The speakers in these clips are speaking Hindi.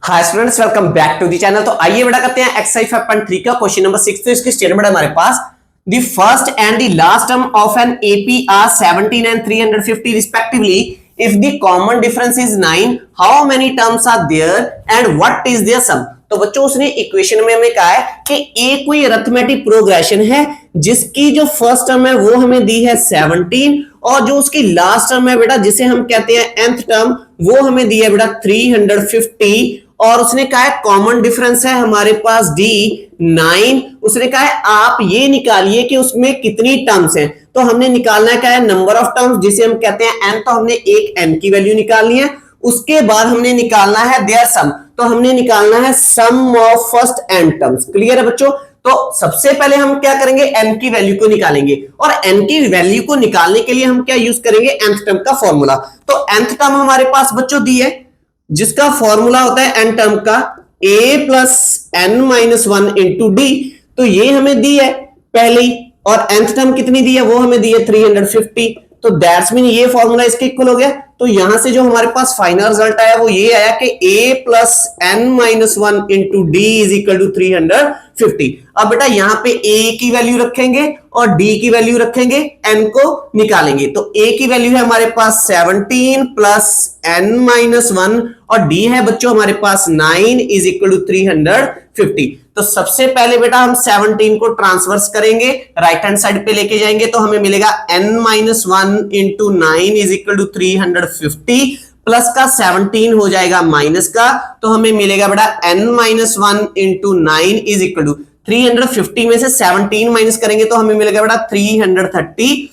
Hi students, welcome back to the channel. तो आइए बेटा करते हैं एक्सरसाइज 5.3 का क्वेश्चन नंबर 6। तो इसकी स्टेटमेंट है हमारे पास, the first and the last term of an AP are 17 and 350 respectively. If the common difference is 9, how many terms are there and what is their sum. तो बच्चों उसने इक्वेशन में हमें कहा है कि एक कोई अरिथमेटिक प्रोग्रेशन है जिसकी जो फर्स्ट टर्म है वो हमें दी है 17 और जो उसकी लास्ट टर्म है बेटा जिसे हम कहते हैं nth टर्म वो हमें दी है बेटा 350 और उसने कहा है कॉमन डिफरेंस है हमारे पास d 9। उसने कहा है आप ये निकालिए कि उसमें कितनी टर्म्स हैं। तो हमने निकालना है क्या है नंबर ऑफ टर्म्स जिसे हम कहते हैं n। तो हमने एक n की वैल्यू निकालनी है। उसके बाद हमने निकालना है देयर सम। तो हमने निकालना है sum of first n terms. Clear है बच्चों। तो सबसे पहले हम क्या करेंगे n की वैल्यू को निकालेंगे और n की वैल्यू को निकालने के लिए हम क्या यूज करेंगे nth टर्म का फॉर्मूला। तो nth टर्म हमारे पास बच्चों दी है जिसका फॉर्मूला होता है n टर्म का a plus n minus 1 into D. तो ये हमें दी है पहले ही और nth टर्म कितनी दी है वो हमें दी है 350। तो दैट्स मीन ये फॉर्मूला इसके इक्वल हो गया। तो यहां से जो हमारे पास फाइनल रिजल्ट आया वो ये आया कि a plus n minus 1 into d is equal to 350। अब बेटा यहाँ पे a की वैल्यू रखेंगे और d की वैल्यू रखेंगे, n को निकालेंगे। तो a की वैल्यू है हमारे पास 17 प्लस n माइनस 1 और d है बच्चों हमारे पास 9 इज इक्वल टू 350। तो सबसे पहले बेटा हम 17 को ट्रांसवर्स करेंगे, राइट हैंड साइड पे लेके जाएंगे तो हमें मिलेगा n minus 1 into 9 is equal to 350 plus का 17 हो जाएगा माइनस का तो हमें मिलेगा बेटा n minus 1 into 9 is equal to 350 में से 17 माइनस करेंगे तो हमें मिलेगा बेटा 333।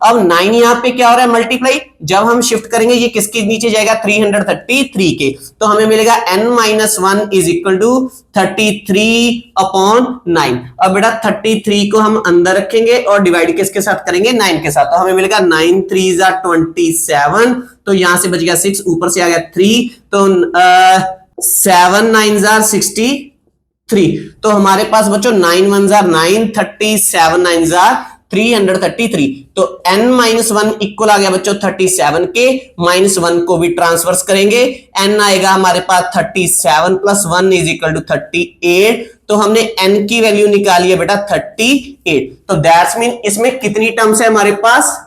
अब 9 यहां पे क्या हो रहा है मल्टीप्लाई, जब हम शिफ्ट करेंगे ये किसके नीचे जाएगा 333 के। तो हमें मिलेगा n minus 1 is equal to 33 upon 9। अब बेटा 33 को हम अंदर रखेंगे और डिवाइड किसके साथ करेंगे 9 के साथ। तो हमें मिलेगा 9 3 जा 27। तो यहां से बच गया 6, ऊपर से आ गया 3 तो 7 9 जा 63। तो हमारे पास बच्चों 9 1 जा 9, 37 9 जा 333। तो n माइनस 1 इक्वल आ गया बच्चों 37 के, माइनस 1 को भी ट्रांसवर्स करेंगे, n आएगा हमारे पास 37 प्लस 1 इज इक्वल टू 38। तो हमने n की वैल्यू निकाली है बेटा 38। तो दैट्स मीन इसमें कितनी टर्म्स है हमारे पास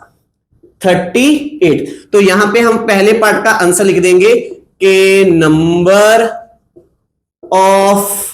38। तो यहां पे हम पहले पार्ट का आंसर लिख देंगे कि नंबर ऑफ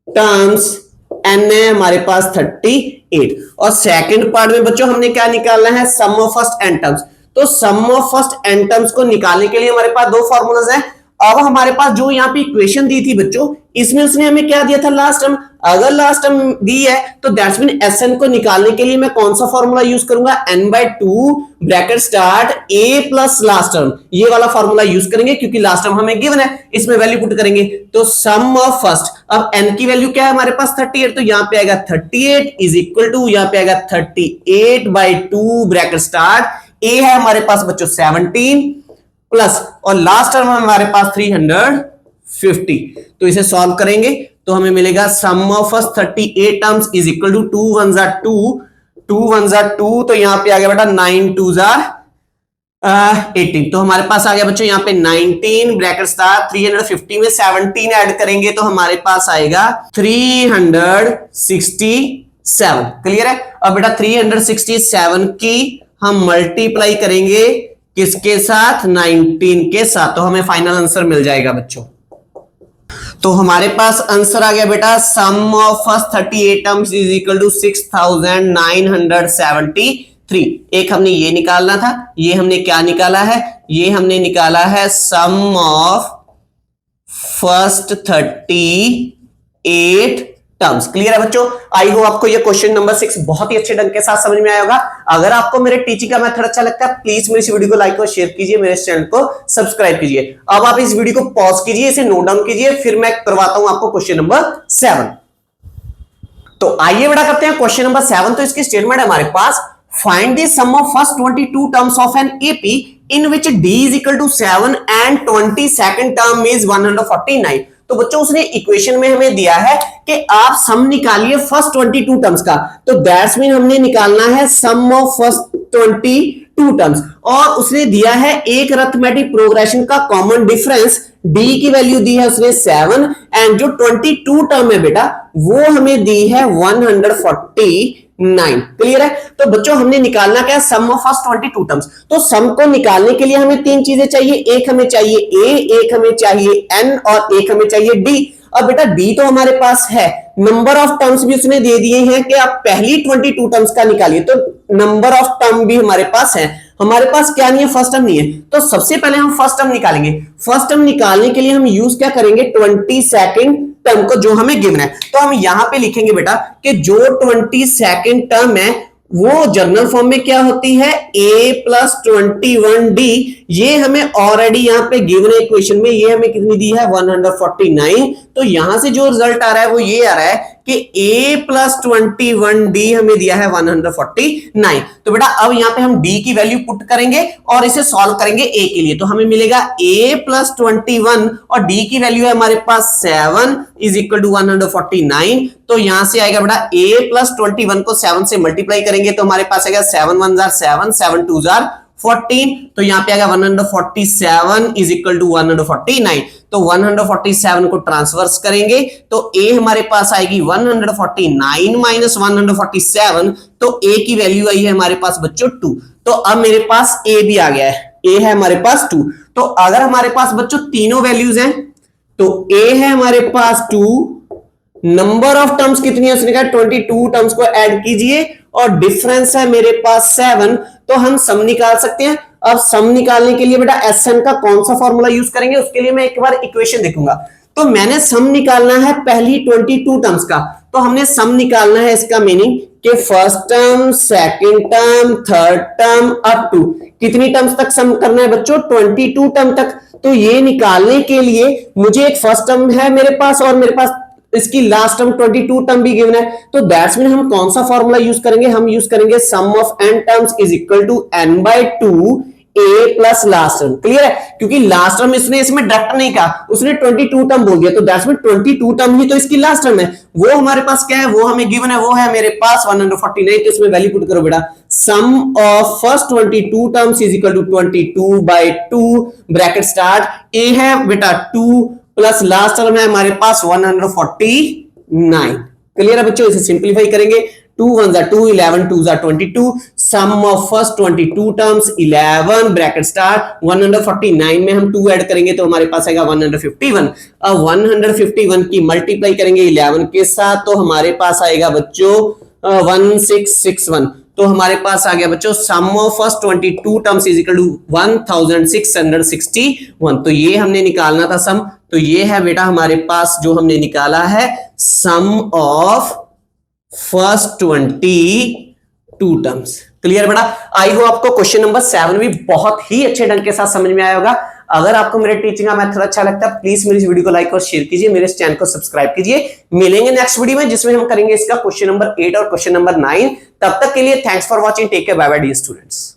टर्म्स n है हमारे पास 38 और सेकंड पार्ट में बच्चों हमने क्या निकालना है sum of first n terms. तो सम ऑफ फर्स्ट n टर्म्स को निकालने के लिए हमारे पास दो फॉर्मूलाज हैं। अब हमारे पास जो यहाँ पे इक्वेशन दी थी बच्चों इसमें उसने हमें क्या दिया था लास्ट टर्म। अगर लास्ट टर्म दी है तो दैट्स मीन Sn को निकालने के लिए मैं कौन सा फॉर्मूला यूज करूंगा n/2 bracket start a plus last term, ये वाला फॉर्मूला यूज करेंगे क्योंकि लास्ट टर्म हमें गिवन है, इसमें वैल्यू पुट करेंगे। तो सम ऑफ फर्स्ट, अब n की वैल्यू क्या है हमारे पास 38, तो यहां पे आएगा 38 इज इक्वल टू यहां पे आएगा 38/2 ब्रैकेट स्टार्ट, a है हमारे पास बच्चों 17 प्लस और लास्ट टर्म हमारे पास 350। तो इसे सॉल्व करेंगे तो हमें मिलेगा sum of first 38 terms is equal to 2 1 जा 2, 2 1 जा 2, तो यहां पे आ गया बेटा 9 2 जा 18। तो हमारे पास आ गया बच्चों यहाँ पे 19 ब्रैकेट स्टार 350 में 17 ऐड करेंगे तो हमारे पास आएगा 367। क्लियर है। अब बेटा 367 की हम मल्टीप्लाई करेंगे किसके साथ 19 के साथ, तो हमें फाइनल आंसर मिल जाएगा बच्चों। तो हमारे पास आंसर आ गया बेटा sum of first 38 terms is equal to 6973। एक हमने ये निकालना था, ये हमने क्या निकाला है, ये हमने निकाला है sum of first 38 terms. Clear है बच्चों। आई होप आपको ये क्वेश्चन नंबर 6 बहुत ही अच्छे ढंग के साथ समझ में आया होगा। अगर आपको मेरे टीचिंग का मेथड अच्छा लगता है प्लीज मेरे इस वीडियो को लाइक और शेयर कीजिए, मेरे चैनल को सब्सक्राइब कीजिए। अब आप इस वीडियो को पॉज कीजिए, इसे नोट डाउन कीजिए, फिर मैं करवाता हूं आपको क्वेश्चन नंबर 7। तो आइए बेटा करते हैं क्वेश्चन नंबर 7। तो इसकी स्टेटमेंट है हमारे पास, find the sum of first 22 terms of an AP in which d is equal to 7 and 22nd term is 149। तो बच्चों उसने इक्वेशन में हमें दिया है कि आप सम निकालिए फर्स्ट 22 टर्म्स का। तो दैट्स मीन हमने निकालना है सम ऑफ फर्स्ट 22 टर्म्स और उसने दिया है एक अरिथमेटिक प्रोग्रेशन का कॉमन डिफरेंस डी की वैल्यू दी है उसने 7 एंड जो 22 टर्म है बेटा वो हमें दी है 149। क्लियर है? तो बच्चों हमने निकालना क्या है, सम ऑफ फर्स्ट 22 टर्म्स। तो सम को निकालने के लिए हमें तीन चीजें चाहिए, एक हमें चाहिए ए, एक हमें चाहिए एन और एक हमें चाहिए डी। अब बेटा डी तो हमारे पास है, नंबर ऑफ टर्म्स भी उसने दे दिए हैं कि आप पहली 22 टर्म्स का निकालिए, तो नंबर ऑफ टर्म भी हमारे पास है। हमारे पास क्या नहीं है, फर्स्ट टर्म नहीं है, तो सबसे पहले हम फर्स्ट टर्म निकालेंगे। फर्स्ट टर्म निकालने के लिए हम यूज क्या करेंगे, 22nd टर्म को जो हमें गिवन है। तो हम यहां पे लिखेंगे बेटा कि जो 22nd टर्म है वो जर्नल फॉर्म में क्या होती है, a प्लस 21d। ये हमें ऑलरेडी यहां पे गिवन है इक्वेशन में, ये हमें कितनी दी है 149। तो यहां से जो रिजल्ट आ रहा है वो ये आ रहा है कि a प्लस 21d हमें दिया है 149। तो बेटा अब यहां पे हम d की वैल्यू पुट करेंगे और इसे सॉल्व करेंगे a के लिए। तो हमें मिलेगा a प्लस 21 और d की वैल्यू है हमारे पास 7 इज इक्वल टू 149। तो यहां से आएगा बेटा a प्लस 21 को 7 से मल्टीप्लाई करेंगे तो हमारे पास आएगा 7 1 जार 7, 7 2 जार 14। तो यहां पे आएगा 147 इज इक्वल टू 149। तो 147 को ट्रांसवर्स करेंगे तो a हमारे पास आएगी 149 माइनस 147। तो a की वैल्यू आई है हमारे पास बच्चों 2। तो अब मेरे पास a भी आ गया है, a है हमारे पास 2। तो अगर हमारे पास बच्चों तीनों वैल्यूज हैं तो a है हमारे पास 2, नंबर ऑफ टर्म्स कितनी है उसने कहा 22 टर्म्स को ऐड कीजिए और डिफरेंस है मेरे पास 7। तो हम सम निकाल सकते हैं। अब सम निकालने के लिए बेटा एसएन का कौन सा फॉर्मूला यूज करेंगे, उसके लिए मैं एक बार इक्वेशन देखूंगा। तो मैंने सम निकालना है पहली 22 टर्म्स का, तो हमने सम निकालना है इसका मीनिंग कि first term, second term, third term up to कितनी टर्म्स तक सम करना है बच्चों, 22 टर्म तक। तो ये निकालने के लिए मुझे एक फर्स्ट टर्म है मेरे पास और मेरे पास इसकी लास्ट टर्म 22 टर्म भी गिवन है। तो दैट्स मीन हम कौन सा फॉर्मूला यूज करेंगे, हम यूज करेंगे sum of n terms is equal to n by 2 a plus last term. Clear है? क्योंकि लास्ट टर्म इसने इसमें डायरेक्ट नहीं कहा, उसने 22 टर्म बोल दिया, तो दैट्स मीन 22 टर्म ही तो इसकी लास्ट टर्म है। वो हमारे पास क्या है, वो हमें गिवन है, वो है मेरे पास 149। तो इसमें वैल्यू पुट करो बेटा, sum of first 22 terms is equal to 22 by 2 bracket start, a है बेटा 2 प्लस लास्ट टर्म है हमारे पास 149। क्लियर है बच्चों? इसे सिंपलीफाई करेंगे, 2 1 जा 2, 11 2 जा 22, sum of first 22 terms 11 bracket start 149 में हम 2 ऐड करेंगे तो हमारे पास आएगा 151। अब 151 की मल्टीप्लाई करेंगे 11 के साथ तो हमारे पास आएगा बच्चों 1661। तो हमारे पास आ गया बच्चों sum of first 22 terms is equal to 1661। तो ये हमने निकालना था सम। तो ये है बेटा हमारे पास जो हमने निकाला है sum of first 22 terms. Clear बेटा? आई होप आपको क्वेश्चन नंबर 7 भी बहुत ही अच्छे ढंग के साथ समझ में आया होगा। अगर आपको मेरे टीचिंग का मेथड अच्छा लगता है प्लीज मेरी इस वीडियो को लाइक और शेयर कीजिए, मेरे इस चैनल को सब्सक्राइब कीजिए। मिलेंगे नेक्स्ट वीडियो में जिसमें हम करेंगे इसका क्वेश्चन नंबर 8 और क्वेश्चन नंबर 9। तब तक के लिए thanks for watching, take care, bye bye dear students.